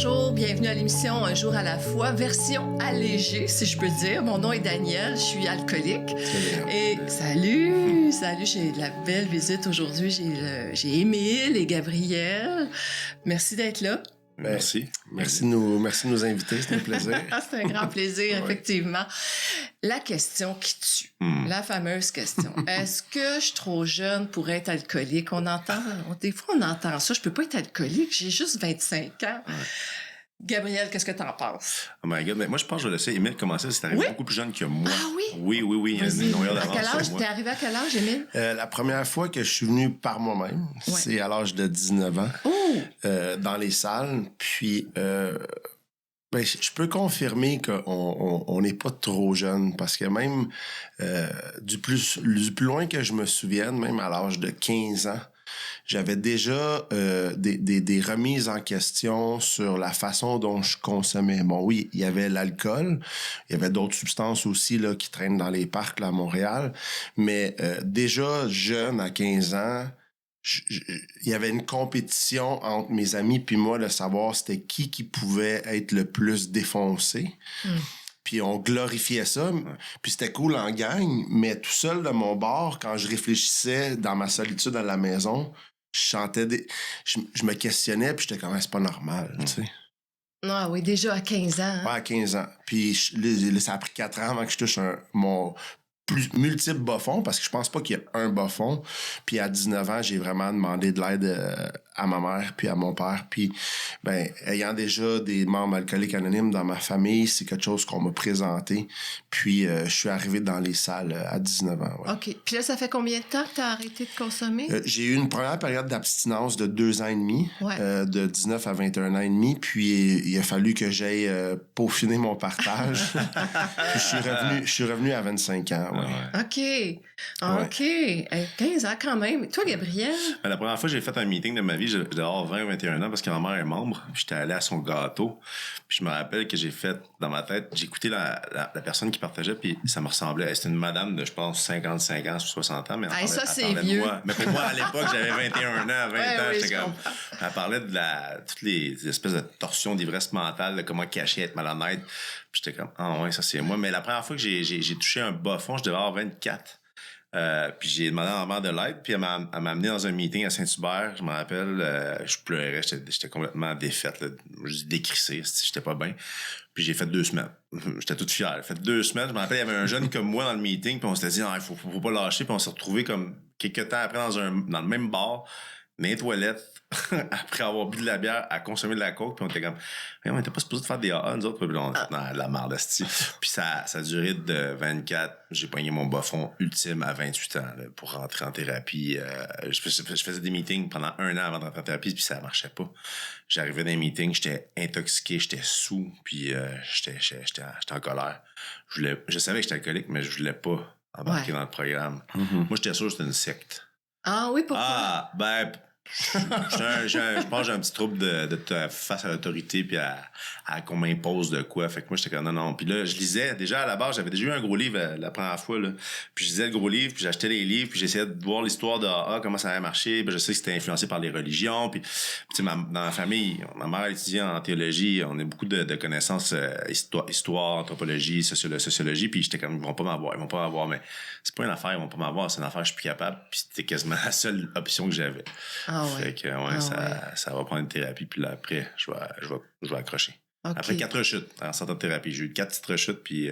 Bonjour, bienvenue à l'émission Un jour à la fois, version allégée, si je peux dire. Mon nom est Danielle, je suis alcoolique. Et salut, j'ai de la belle visite aujourd'hui. J'ai Émile et Gabriel. Merci d'être là. Merci. Merci de nous inviter, c'est un plaisir. C'est un grand plaisir, effectivement. La question qui tue, la fameuse question. Est-ce que je suis trop jeune pour être alcoolique? Des fois on entend ça, je peux pas être alcoolique, j'ai juste 25 ans. Ouais. Gabriel, qu'est-ce que t'en penses? Oh my God, mais moi, je pense que je vais laisser Émile commencer. C'est arrivé beaucoup plus jeune que moi. Ah oui? Oui. Il y a une noyade d'avance. À quel âge? T'es arrivé à quel âge, Émile? La première fois que je suis venu par moi-même, c'est à l'âge de 19 ans. Dans les salles. Puis, je peux confirmer qu'on n'est pas trop jeune parce que même du plus loin que je me souvienne, même à l'âge de 15 ans, j'avais déjà des remises en question sur la façon dont je consommais. Bon, oui, il y avait l'alcool, il y avait d'autres substances aussi là qui traînent dans les parcs là, à Montréal, mais déjà jeune, à 15 ans, il y avait une compétition entre mes amis puis moi de savoir c'était qui pouvait être le plus défoncé. Puis on glorifiait ça, puis c'était cool en gang, mais tout seul de mon bord, quand je réfléchissais dans ma solitude à la maison, je me questionnais, puis j'étais comme c'est pas normal, tu sais. Ah oui, déjà à 15 ans. Hein? Ouais, à 15 ans. Puis ça a pris 4 ans avant que je touche mon multiple bas-fonds, parce que je pense pas qu'il y ait un bas-fond. Puis à 19 ans, j'ai vraiment demandé de l'aide à ma mère puis à mon père. Puis, ayant déjà des membres alcooliques anonymes dans ma famille, c'est quelque chose qu'on m'a présenté. Puis, je suis arrivé dans les salles à 19 ans. Ouais. OK. Puis là, ça fait combien de temps que tu as arrêté de consommer? J'ai eu une première période d'abstinence de 2 ans et demi, de 19 à 21 ans et demi. Puis, il a fallu que j'aille peaufiner mon partage. Puis, je suis revenu à 25 ans. Ouais. OK. 15 ans quand même. Toi, Gabriel? La première fois que j'ai fait un meeting de ma vie, j'avais 20-21 ans parce que ma mère est membre. J'étais allé à son gâteau. Puis je me rappelle que j'ai fait, dans ma tête, j'ai écouté la personne qui partageait, puis ça me ressemblait. C'était une madame de, je pense, 55 ans, 60 ans. Mais elle parlait vieux. de moi. Mais pour moi, à l'époque, j'avais 21 ans, 20 ans. J'étais comme... Elle parlait de toutes les espèces de torsions d'ivresse mentale, de comment cacher, être malhonnête. Puis j'étais comme, ça c'est moi. Mais la première fois que j'ai touché un bas fond, je devais avoir 24. Puis j'ai demandé à ma mère de l'aide, puis elle m'a amené dans un meeting à Saint-Hubert, je me rappelle, je pleurais, j'étais complètement défaite, là, je décrissé, j'étais pas bien. Puis j'ai fait 2 semaines. J'étais toute fière. J'ai fait 2 semaines, je me rappelle, il y avait un jeune comme moi dans le meeting, puis on s'était dit il faut pas lâcher, puis on s'est retrouvés comme quelques temps après dans le même bar, dans les toilettes, après avoir bu de la bière, à consommer de la coke, puis on était comme on était pas supposé de faire des AA, nous autres, puis on était dans la merde, puis ça a duré de 24, j'ai pogné mon bas-fond ultime à 28 ans là, pour rentrer en thérapie. Je faisais des meetings pendant 1 an avant de rentrer en thérapie, puis ça marchait pas. J'arrivais dans les meetings, j'étais intoxiqué, j'étais sous, puis j'étais en colère. Je savais que j'étais alcoolique, mais je voulais pas embarquer dans le programme. Moi, j'étais sûr que c'était une secte. Ah oui, pourquoi? Je pense que j'ai un petit trouble de face à l'autorité puis à qu'on m'impose de quoi. Fait que moi, j'étais comme non. Puis là, je lisais, déjà à la base, j'avais déjà eu un gros livre la première fois, là. Puis je lisais le gros livre, puis j'achetais les livres, puis j'essayais de voir l'histoire de comment ça avait marché. Puis je sais que c'était influencé par les religions. Puis tu sais, dans ma famille, ma mère étudiait en théologie, on a beaucoup de connaissances histoire, anthropologie, sociologie. Puis j'étais comme ils vont pas m'avoir, mais c'est pas une affaire, ils vont pas m'avoir, c'est une affaire, je suis plus capable. Puis c'était quasiment la seule option que j'avais. Fait que ça va prendre une thérapie, puis là après je vais accrocher. Okay. Après 4 rechutes en sortant de thérapie, j'ai eu 4 petites rechutes, puis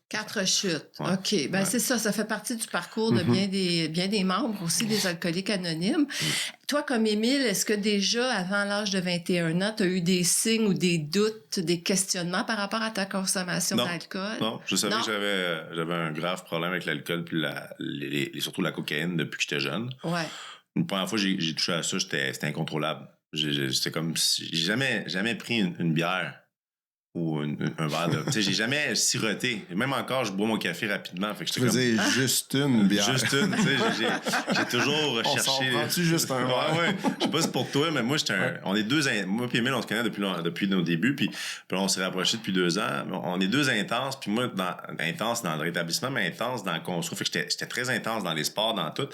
4 rechutes. OK. C'est ça fait partie du parcours de bien des membres aussi des alcooliques anonymes. Toi, comme Émile, est-ce que déjà avant l'âge de 21 ans, tu as eu des signes ou des doutes, des questionnements par rapport à ta consommation d'alcool? Non, je savais que j'avais un grave problème avec l'alcool puis surtout la cocaïne depuis que j'étais jeune. Ouais. Une première fois que j'ai touché à ça, c'était incontrôlable. C'était comme si j'ai jamais pris une bière ou un verre de... Tu sais, j'ai jamais siroté. Même encore, je bois mon café rapidement. Fait que tu veux dire juste une bière. Juste une, tu sais. J'ai toujours cherché... On s'en prend-tu juste un verre? Ouais. Je sais pas si c'est pour toi, mais moi, on est moi et Emile, on se connaît depuis nos débuts, puis là, on s'est rapprochés depuis 2 ans. On est 2 intenses, puis moi, intense dans le rétablissement, mais intense dans le construit. Fait que j'étais très intense dans les sports, dans tout.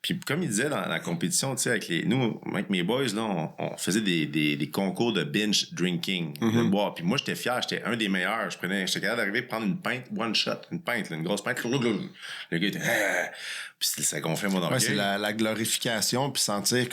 Puis comme il disait dans la compétition, tu sais, avec mes boys, là, on faisait des concours de binge drinking, de boire. Puis moi, j'étais fier, j'étais un des meilleurs. J'étais capable d'arriver à prendre une pinte, one shot, une pinte, là, une grosse pinte. Le gars était... Puis ça gonflait mon orgueil. Ouais, c'est la glorification, puis sentir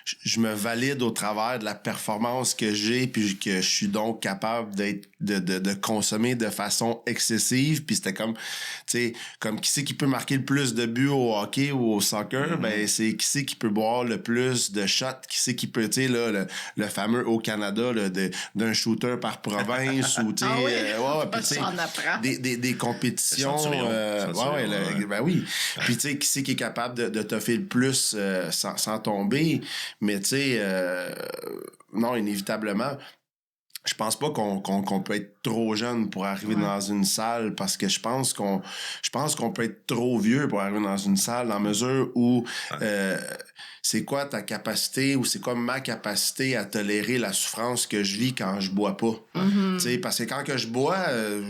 je me valide au travers de la performance que j'ai, puis que je suis donc capable de consommer de façon excessive. Puis c'était comme, tu sais, comme qui c'est qui peut marquer le plus de buts au hockey ou au soccer, ben c'est qui c'est qui peut boire le plus de shots, qui c'est qui peut, tu sais, là, le fameux au Canada, là, d'un shooter par province, ou tu sais, des compétitions, ben oui. Puis tu sais, qui c'est qui est capable de toffer le plus sans tomber, mais tu sais, non, inévitablement, je pense pas qu'on peut être trop jeune pour arriver dans une salle, parce que je pense qu'on peut être trop vieux pour arriver dans une salle, dans la mesure où c'est quoi ta capacité, ou c'est quoi ma capacité à tolérer la souffrance que je vis quand je bois pas. Tu sais, parce que quand que je bois,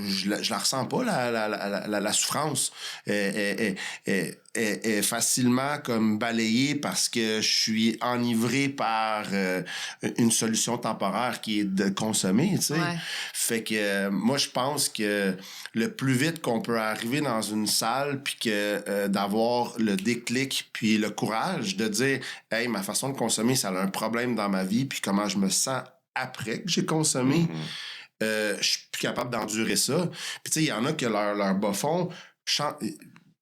je la ressens pas, la souffrance est facilement comme balayée, parce que je suis enivré par une solution temporaire qui est de consommer, tu sais. Fait que moi, je pense que le plus vite qu'on peut arriver dans une salle, puis que d'avoir le déclic, puis le courage de dire « Hey, ma façon de consommer, ça a un problème dans ma vie, puis comment je me sens après que j'ai consommé, je suis plus capable d'endurer ça. » Puis tu sais, il y en a que leur bas-fond...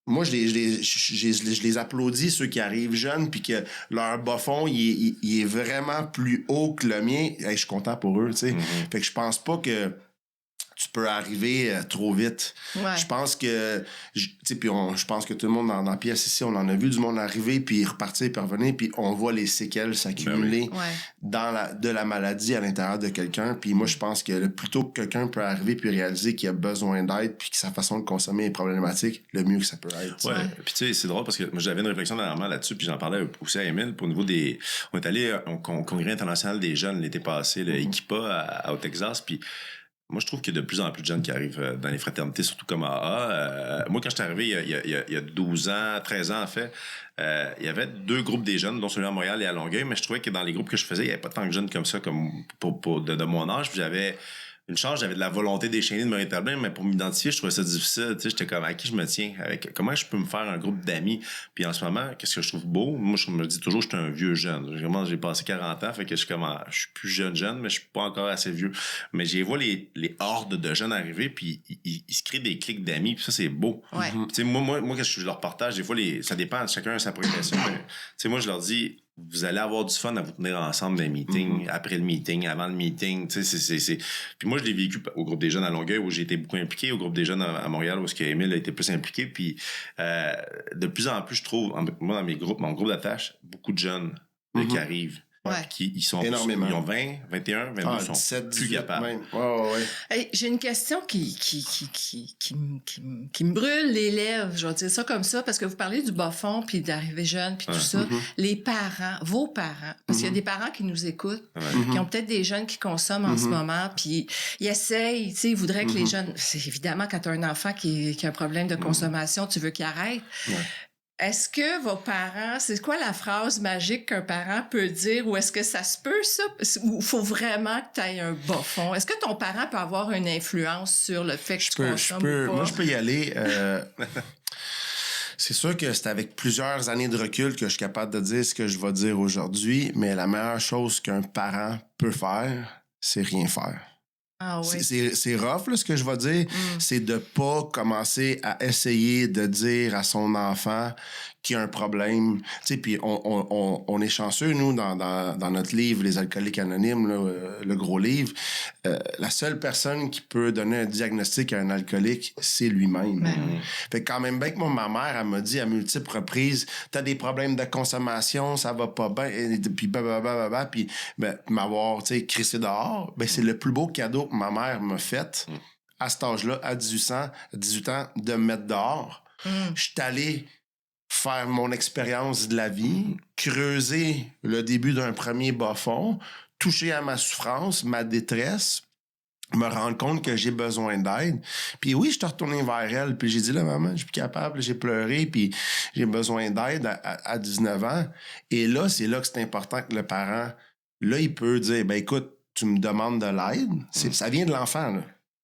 Moi, je les applaudis, ceux qui arrivent jeunes, puis que leur bas-fond, il est vraiment plus haut que le mien. Hey, je suis content pour eux, tu sais. Fait que je pense pas que tu peux arriver trop vite. Je pense que, tu sais, puis je pense que tout le monde dans la pièce ici, on en a vu du monde arriver, puis repartir, puis revenir, puis on voit les séquelles s'accumuler de la maladie à l'intérieur de quelqu'un. Puis moi, je pense que le plus tôt que quelqu'un peut arriver puis réaliser qu'il a besoin d'aide, puis que sa façon de consommer est problématique, le mieux que ça peut être. Puis tu sais, c'est drôle parce que moi, j'avais une réflexion dernièrement là-dessus, puis j'en parlais aussi à Emile, pour au niveau des... On est allé au Congrès international des jeunes l'été passé, le Equipa au Texas, puis moi, je trouve qu'il y a de plus en plus de jeunes qui arrivent dans les fraternités, surtout comme AA. Moi, quand je suis arrivé il y a 12 ans, 13 ans, en fait, il y avait 2 groupes des jeunes, dont celui à Montréal et à Longueuil, mais je trouvais que dans les groupes que je faisais, il n'y avait pas tant de jeunes comme ça, comme de mon âge. Puis j'avais une chance, j'avais de la volonté déchaînée de me rétablir, mais pour m'identifier, je trouvais ça difficile. Tu sais, j'étais comme, à qui je me tiens? Comment je peux me faire un groupe d'amis? Puis en ce moment, qu'est-ce que je trouve beau? Moi, je me dis toujours que je suis un vieux jeune. Vraiment, j'ai passé 40 ans, fait que je suis plus jeune, mais je suis pas encore assez vieux. Mais j'ai vois les hordes de jeunes arriver, puis ils se créent des clics d'amis, puis ça, c'est beau. Tu sais, moi, qu'est-ce que je leur partage? Des fois, ça dépend, chacun a sa progression. Tu sais, moi, je leur dis, vous allez avoir du fun à vous tenir ensemble dans les meetings, après le meeting, avant le meeting, tu sais, c'est... Puis moi, je l'ai vécu au groupe des jeunes à Longueuil, où j'ai été beaucoup impliqué, au groupe des jeunes à Montréal, où Emile a été plus impliqué, puis de plus en plus, je trouve, moi, dans mon groupe d'attache, beaucoup de jeunes qui arrivent. Ils sont énormément. Ils ont 20, 21, 22, ils sont 17, plus capables. Hey, j'ai une question qui me brûle les lèvres, je vais dire ça comme ça, parce que vous parlez du bas-fond, puis d'arriver jeune, puis tout ça. Les parents, vos parents, parce qu'il y a des parents qui nous écoutent, qui ont peut-être des jeunes qui consomment en ce moment, puis ils essayent, tu sais, ils voudraient que les jeunes... C'est évidemment, quand tu as un enfant qui a un problème de consommation, tu veux qu'il arrête. Est-ce que vos parents, c'est quoi la phrase magique qu'un parent peut dire, ou est-ce que ça se peut, ça? Ou il faut vraiment que tu aies un bas fond? Est-ce que ton parent peut avoir une influence sur le fait que tu consommes ou pas? Moi, je peux y aller. C'est sûr que c'est avec plusieurs années de recul que je suis capable de dire ce que je vais dire aujourd'hui, mais la meilleure chose qu'un parent peut faire, c'est rien faire. Ah oui. C'est rough, là, ce que je vais dire. C'est de pas commencer à essayer de dire à son enfant qu'il y a un problème. Tu sais, puis on est chanceux, nous, dans notre livre, Les alcooliques anonymes, là, le gros livre, la seule personne qui peut donner un diagnostic à un alcoolique, c'est lui-même. Fait que quand même bien que moi, ma mère, elle m'a dit à multiples reprises, t'as des problèmes de consommation, ça va pas bien, puis puis m'avoir, tu sais, crissé dehors, c'est le plus beau cadeau que ma mère m'a fait à cet âge-là, à 18 ans, de me mettre dehors. Je suis allé faire mon expérience de la vie, creuser le début d'un premier bas-fond, toucher à ma souffrance, ma détresse, me rendre compte que j'ai besoin d'aide. Puis oui, je suis retourné vers elle, puis j'ai dit, là, maman, je suis plus capable, j'ai pleuré, puis j'ai besoin d'aide à 19 ans. Et là, c'est là que c'est important que le parent, là, il peut dire, écoute, tu me demandes de l'aide. Ça vient de l'enfant, là.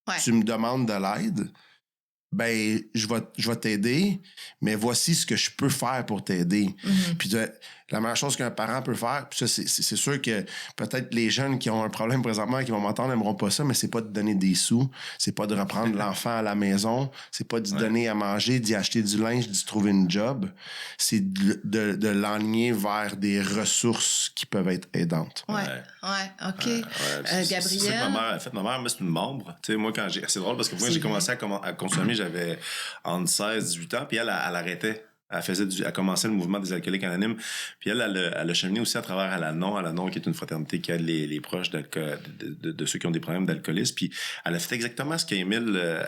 Ouais. Tu me demandes de l'aide. Je vais t'aider, mais voici ce que je peux faire pour t'aider. Puis la meilleure chose qu'un parent peut faire, puis ça, c'est sûr que peut-être les jeunes qui ont un problème présentement, qui vont m'entendre, n'aimeront pas ça, mais c'est pas de donner des sous, c'est pas de reprendre l'enfant à la maison, c'est pas d'y donner à manger, d'y acheter du linge, d'y trouver une job. C'est de l'enligner vers des ressources qui peuvent être aidantes. Ouais, OK. Gabrielle? C'est ça que ma mère a fait. Ma mère, moi, c'est une membre. Tu sais, moi, c'est drôle parce que moi, j'ai commencé à consommer, j'avais entre 16 et 18 ans, puis elle arrêtait. Elle commençait le mouvement des alcooliques anonymes. Puis elle a cheminé aussi à travers Alanon, qui est une fraternité qui aide les proches de ceux qui ont des problèmes d'alcoolisme. Puis elle a fait exactement ce qu'Émile...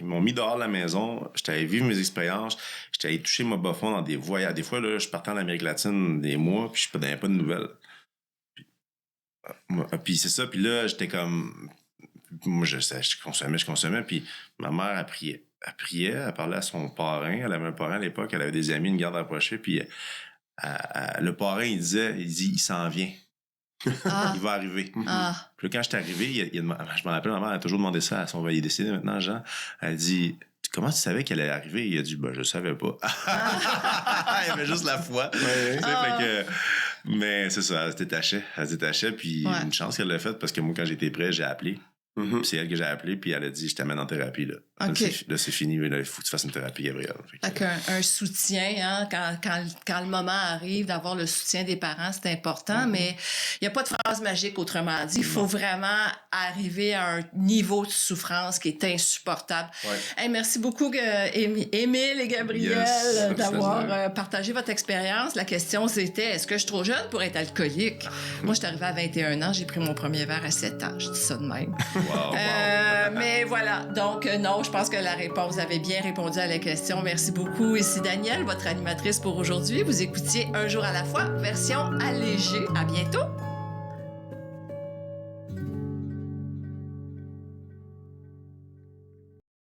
ils m'ont mis dehors de la maison. J'étais allé vivre mes expériences. J'étais allé toucher mon bas-fond dans des voyages. Des fois, là, je partais en Amérique latine des mois, puis je ne donnais pas de nouvelles. Puis c'est ça. Puis là, j'étais comme... Moi, je consommais. Puis ma mère, elle priait. Elle parlait à son parrain. Elle avait un parrain à l'époque. Elle avait des amis, une garde rapprochée. Puis le parrain, il dit, il s'en vient. Il va arriver. Puis quand j'étais arrivé, je m'en rappelle, ma mère a toujours demandé ça à son... Il est décédé maintenant, Jean. Elle dit... Comment tu savais qu'elle allait arriver? Il a dit, je savais pas. Il avait juste la foi. Mais c'est ça, elle se détachait. Puis une chance qu'elle l'a faite parce que moi, quand j'étais prêt, j'ai appelé. C'est elle que j'ai appelé, puis elle a dit, je t'amène en thérapie. Là, là c'est fini, mais là, il faut que tu fasses une thérapie, Gabrielle. Un soutien, hein, quand le moment arrive, d'avoir le soutien des parents, c'est important, mais il n'y a pas de phrase magique, autrement dit. Il faut vraiment arriver à un niveau de souffrance qui est insupportable. Hey, merci beaucoup, Émile et Gabrielle, d'avoir partagé votre expérience. La question, c'était, est-ce que je suis trop jeune pour être alcoolique? Moi, je suis arrivée à 21 ans, j'ai pris mon premier verre à 7 ans. Je dis ça de même. Wow. Mais voilà, donc non, je pense que la réponse avait bien répondu à la question. Merci beaucoup. Ici Danielle, votre animatrice pour aujourd'hui. Vous écoutiez Un jour à la fois, version allégée. À bientôt.